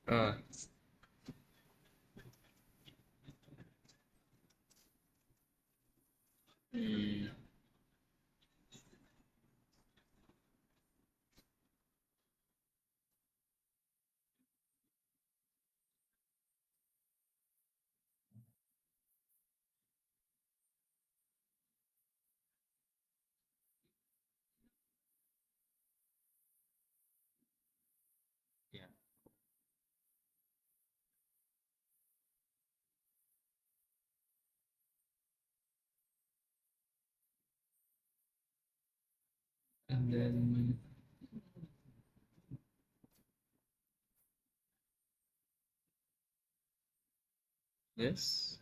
Uh, mm, yeah. And then this.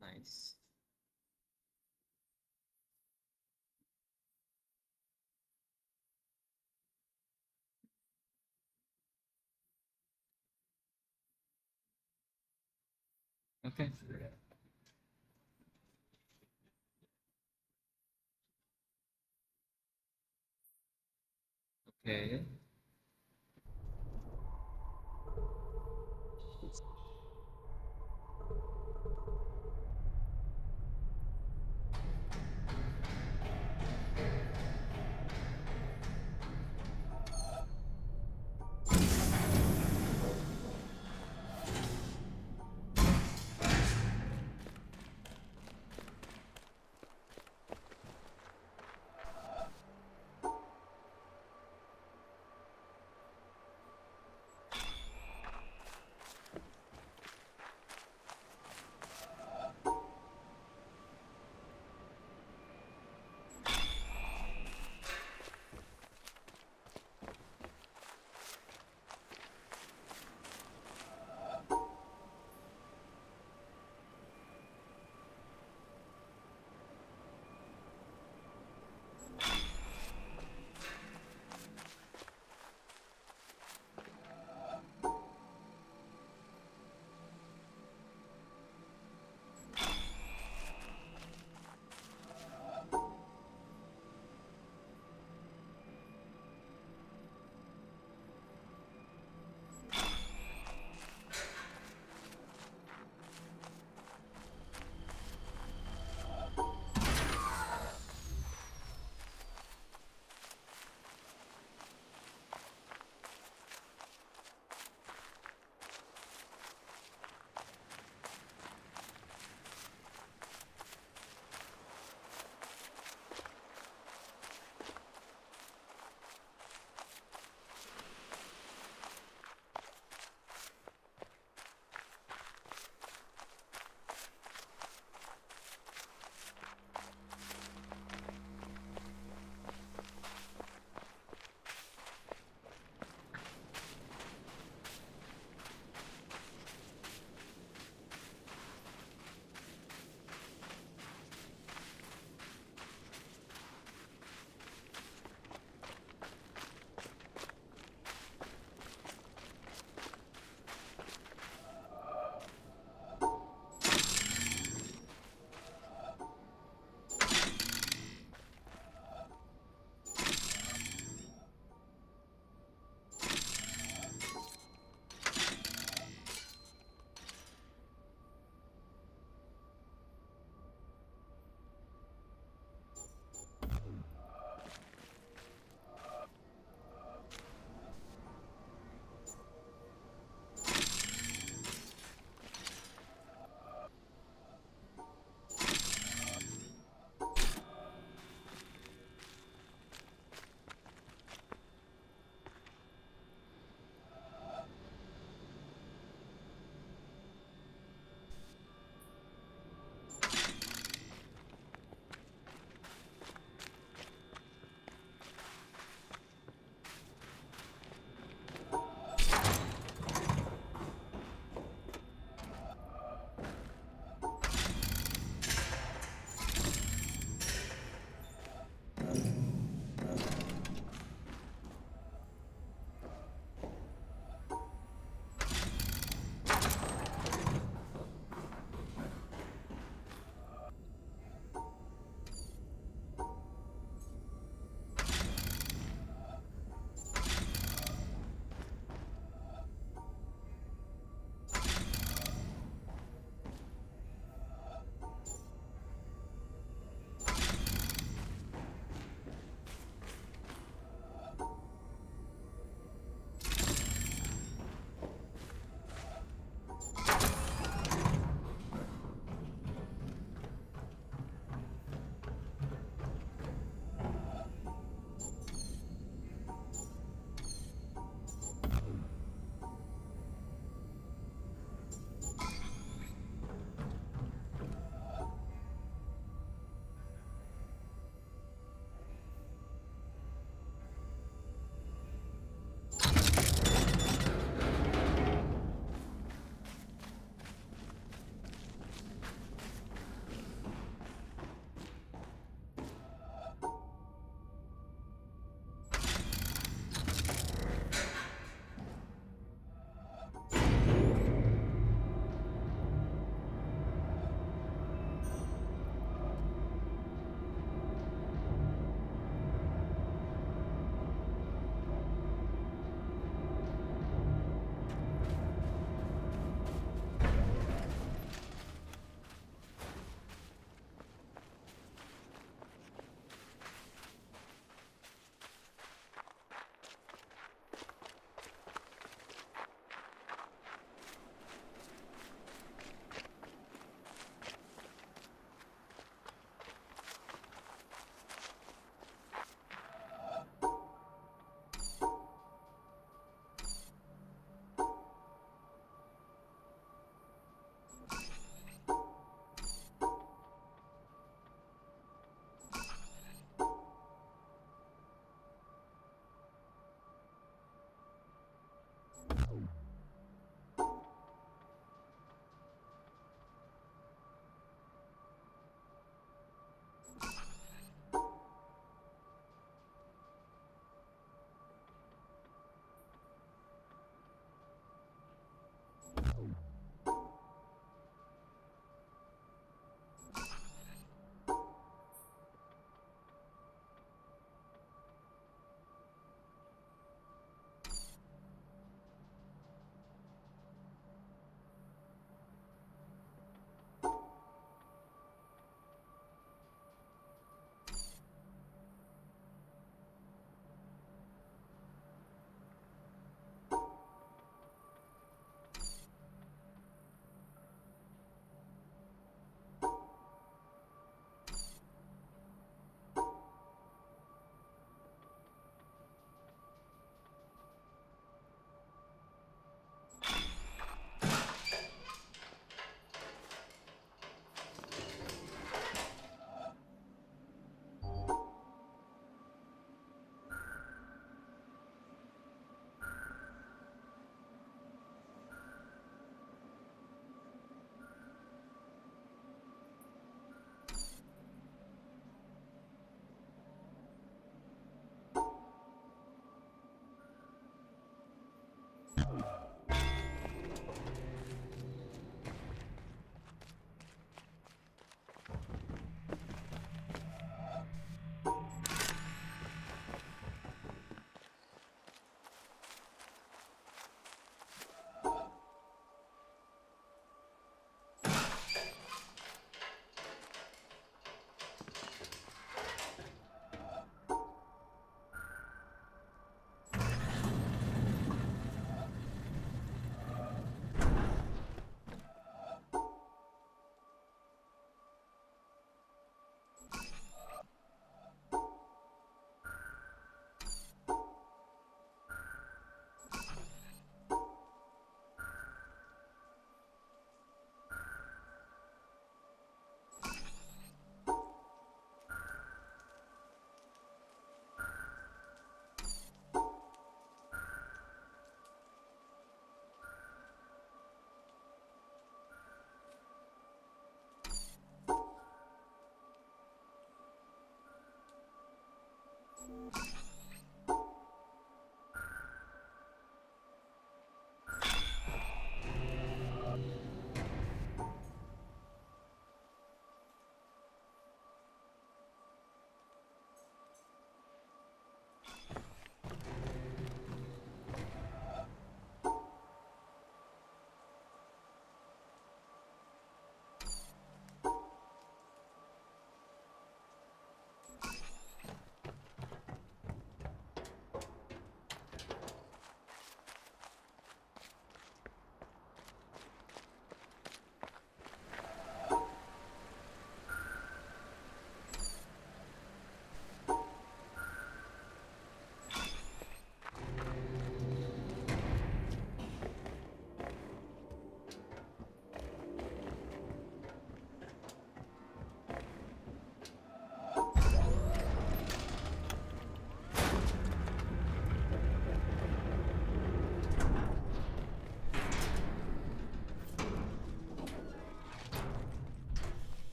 Nice. Okay. Okay.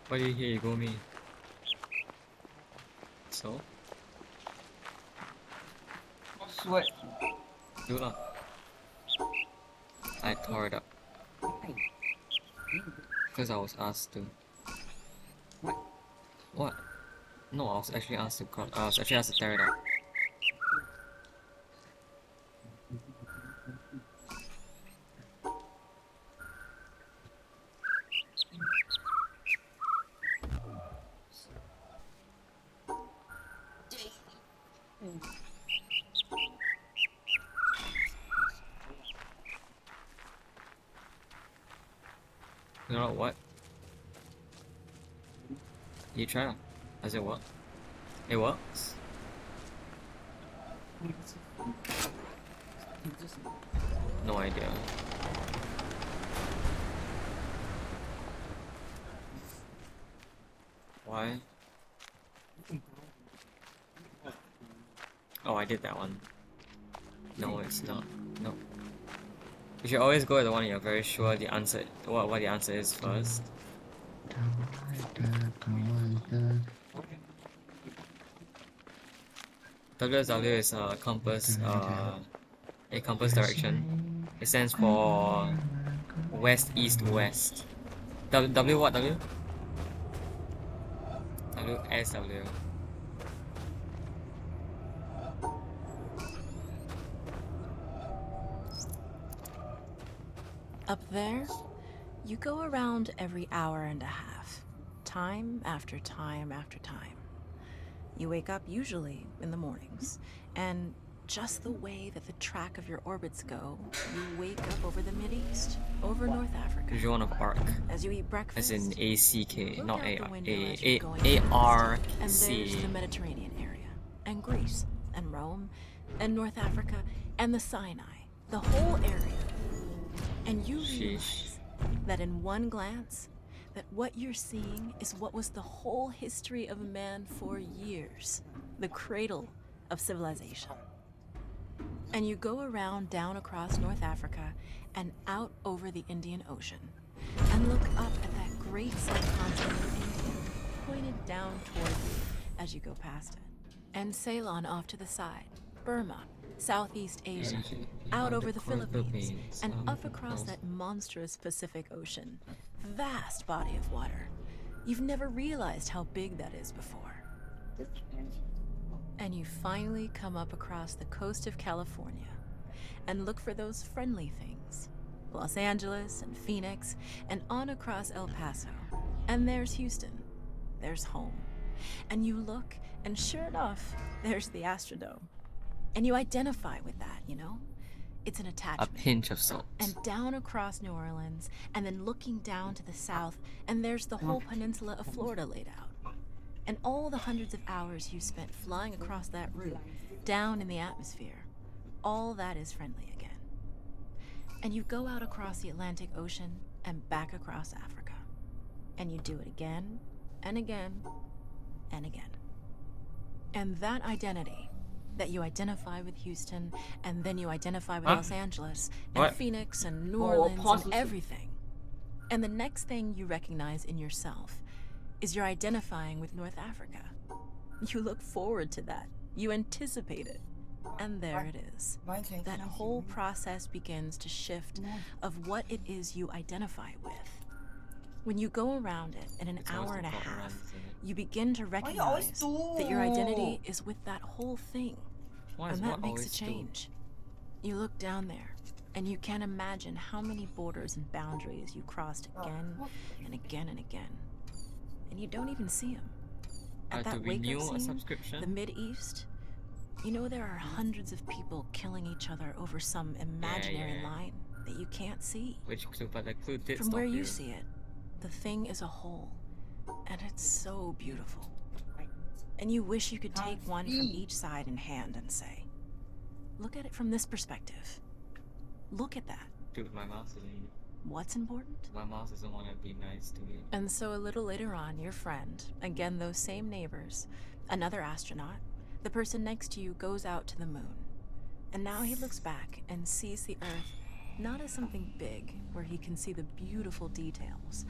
Why do you here you go me? So? Sweat. Do lah. I tore it up. Because I was asked to. What? No, I was actually asked to tear it up. You know what? You try lah. Does it work? It works? No idea. Why? Oh, I did that one. No, it's not. No. You should always go with the one you're very sure the answer, what the answer is first. WSW is a compass direction. It stands for west, east, west. W what? W? WSW. Up there, you go around every hour and a half, time after time after time. You wake up usually in the mornings, and just the way that the track of your orbits go, you wake up over the Mideast, over North Africa. Because you're one of ARC. As you eat breakfast, as in ACK, look not out the window A as you're going A past, R and C. there's the Mediterranean area, and Greece, and Rome, and North Africa, and the Sinai, the whole area. And you realize that in one glance, that what you're seeing is what was the whole history of man for years, the cradle of civilization. And you go around down across North Africa and out over the Indian Ocean, and look up at that great subcontinent of India, pointed down toward you as you go past it. And Ceylon off to the side, Burma, Southeast Asia, out over the Philippines, and up across that monstrous Pacific Ocean. Vast body of water. You've never realized how big that is before. And you finally come up across the coast of California and look for those friendly things. Los Angeles and Phoenix, and on across El Paso. And there's Houston. There's home. And you look, and sure enough, there's the Astrodome. And you identify with that, you know? It's an A attachment. pinch of salt. And down across New Orleans, and then looking down to the south, and there's the whole peninsula of Florida laid out. And all the hundreds of hours you spent flying across that route, down in the atmosphere, all that is friendly again. And you go out across the Atlantic Ocean and back across Africa. And you do it again, and again, and again. And that identity, that you identify with Houston, and then you identify with Los Angeles, and What? Phoenix, and New Orleans, and everything. And the next thing you recognize in yourself is you're identifying with North Africa. You look forward to that. You anticipate it. And there it is. That whole process begins to shift of what it is you identify with. When you go around it in an hour and a half, you begin to recognize that your identity is with that whole thing. And that makes a change. You look down there, and you can't imagine how many borders and boundaries you crossed again and again and again. And you don't even see them. At that wake-up scene, the Mideast, you know there are hundreds of people killing each other over some imaginary line that you can't see. Which clue, but the clue did From stop where you you. see it, the thing is a whole, and it's so beautiful. And you wish you could take one from each side in hand and say, look at it from this perspective. Look at that. Dude, my mouse isn't. What's important? My mouse doesn't want to be nice to me. And so a little later on, your friend, again those same neighbors, another astronaut, the person next to you goes out to the moon. And now he looks back and sees the Earth not as something big, where he can see the beautiful details,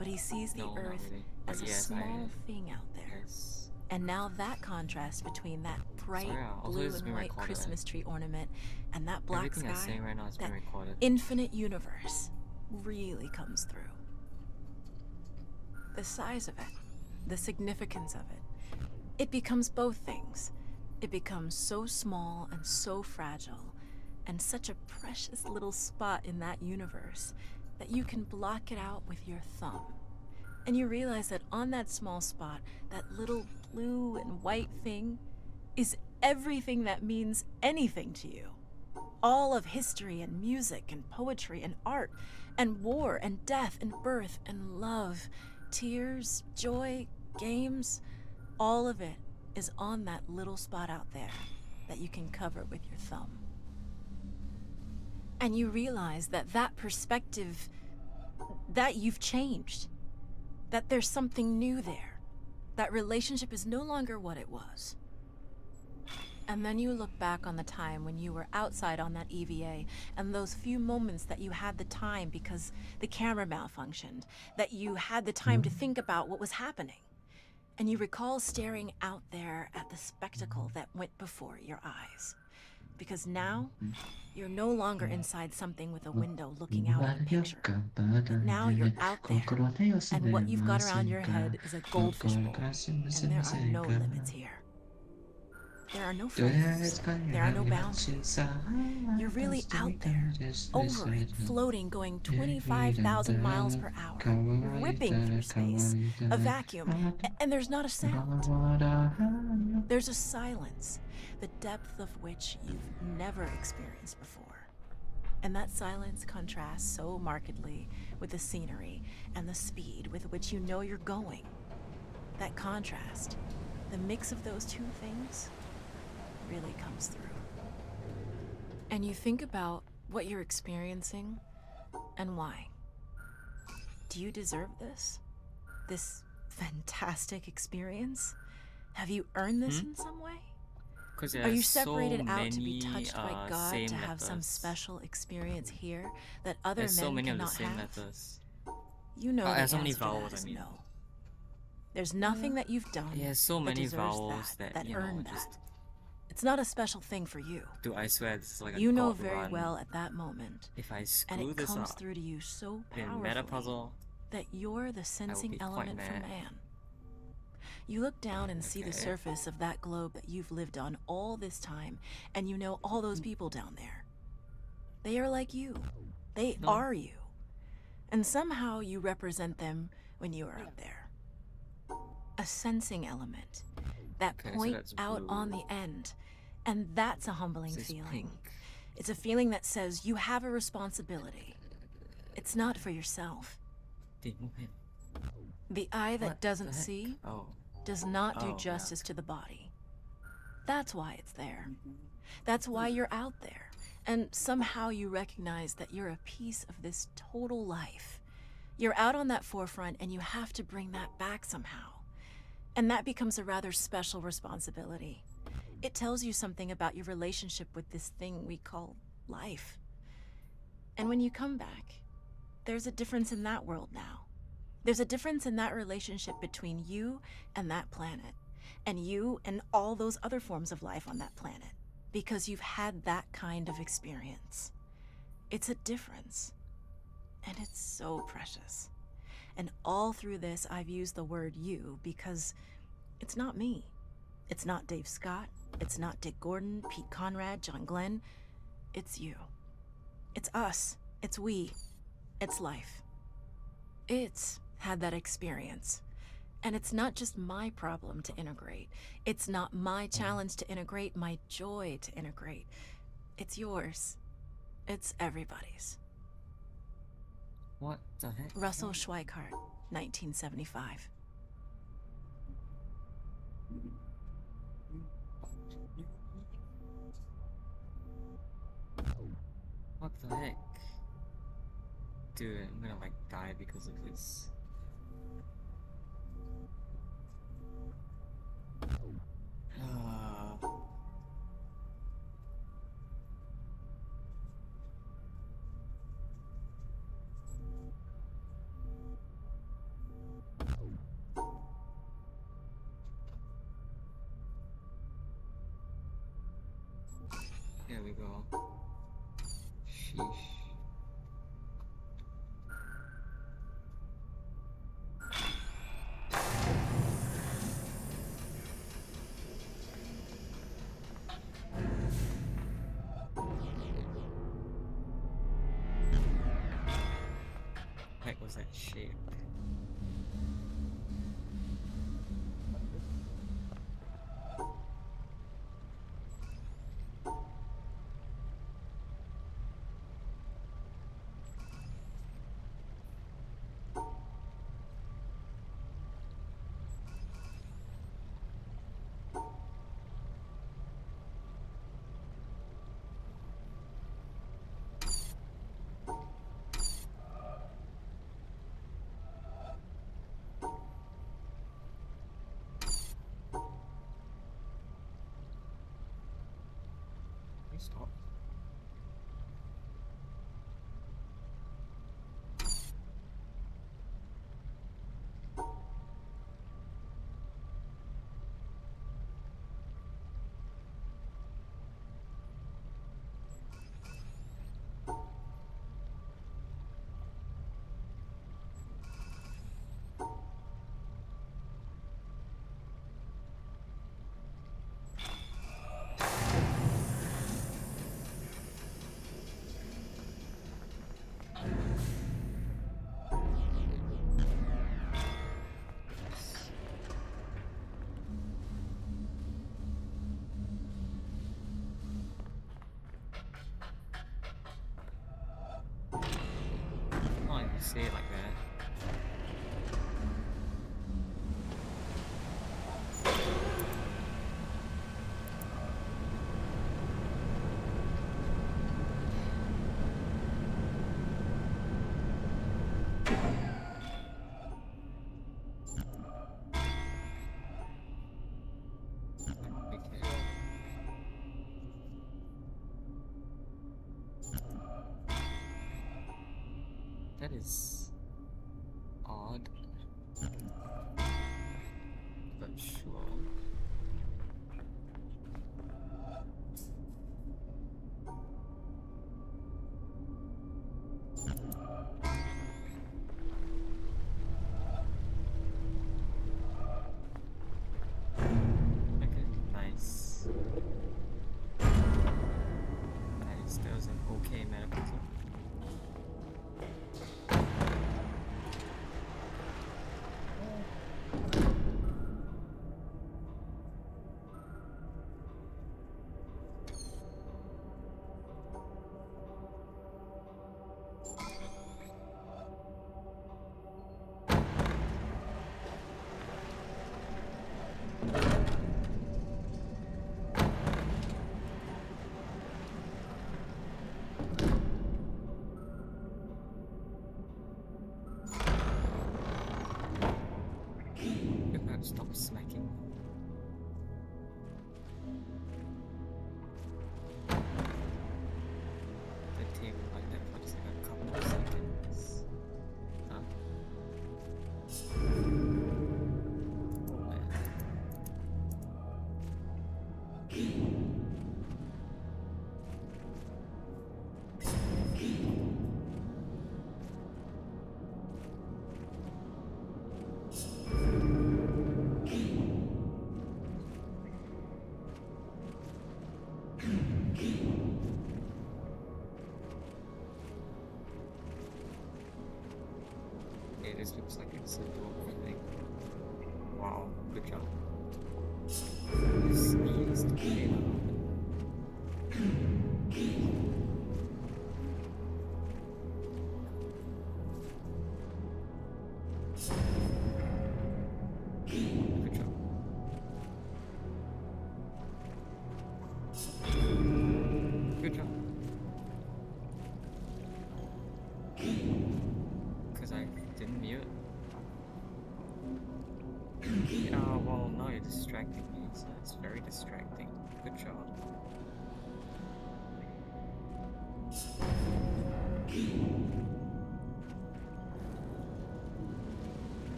but he sees the No, not Earth really. as But a yes, small thing out there. Yes. And now that contrast between that bright Sorry, also blue it's and being white recorded. Christmas tree ornament and that black Everything I'm sky, saying right now is that being recorded. infinite universe really comes through. The size of it, the significance of it, it becomes both things. It becomes so small and so fragile, and such a precious little spot in that universe that you can block it out with your thumb. And you realize that on that small spot, that little blue and white thing is everything that means anything to you. All of history and music and poetry and art and war and death and birth and love, tears, joy, games, all of it is on that little spot out there that you can cover with your thumb. And you realize that that perspective, that you've changed, that there's something new there. That relationship is no longer what it was. And then you look back on the time when you were outside on that EVA and those few moments that you had the time because the camera malfunctioned, that you had the time to think about what was happening. And you recall staring out there at the spectacle that went before your eyes. Because now, you're no longer inside something with a window looking out at a picture. But now you're out there, and what you've got around your head is a goldfish bowl, and there are no limits here. There are no frames. There are no boundaries. You're really out there, over it, floating, going 25,000 miles per hour, ripping through space, a vacuum, and there's not a sound. There's a silence, the depth of which you've never experienced before. And that silence contrasts so markedly with the scenery and the speed with which you know you're going. That contrast, the mix of those two things, really comes through. And you think about what you're experiencing and why. Do you deserve this? This fantastic experience? Have you earned this in some way? Are you separated out to be touched by God to have some special experience here that other men cannot have? You know the answer to that is no. There's nothing that you've done that deserves that earned that. It's not a special thing for you. Dude, I swear this is like a You know God very run. well at that moment, If I screw and it this comes up through to you so in meta powerfully puzzle, that you're the sensing element for man. You look down and see the surface of that globe that you've lived on all this time, and you know all those people down there. They are like you. They are you. And somehow you represent them when you are up there. A sensing element. That point so out on the end. And that's a humbling feeling. It's a feeling that says you have a responsibility. It's not for yourself. The eye that doesn't see does not do justice to the body. That's why it's there. That's why you're out there. And somehow you recognize that you're a piece of this total life. You're out on that forefront and you have to bring that back somehow. And that becomes a rather special responsibility. It tells you something about your relationship with this thing we call life. And when you come back, there's a difference in that world now. There's a difference in that relationship between you and that planet, and you and all those other forms of life on that planet, because you've had that kind of experience. It's a difference, and it's so precious. And all through this, I've used the word you because it's not me. It's not Dave Scott. It's not Dick Gordon, Pete Conrad, John Glenn. It's you. It's us. It's we. It's life. It's had that experience. And it's not just my problem to integrate. It's not my challenge to integrate, my joy to integrate. It's yours. It's everybody's. What the heck? Russell Schweikart, 1975. What the heck? Dude, I'm gonna like die because of this. Heck was that shape? Stop. Oh, you say it like that. That is odd, but sure. Okay, nice. Nice, that was an okay medical tip. Stop smacking. The table like that for just like a couple of seconds. Huh? Oh man. Okay, this looks like it's a doable thing. Wow, good job. This needs to be able to open. Good job. Good job. Because I didn't mute. Yeah, well, now you're distracting me, so it's very distracting. Good job.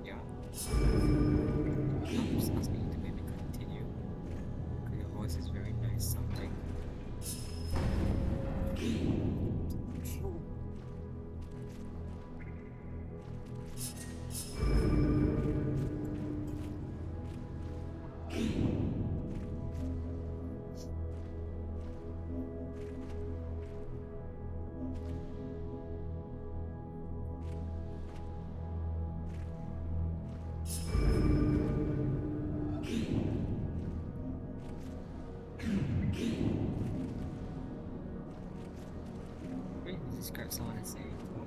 Yeah. I'm just asking you to mimic. Describe someone and say.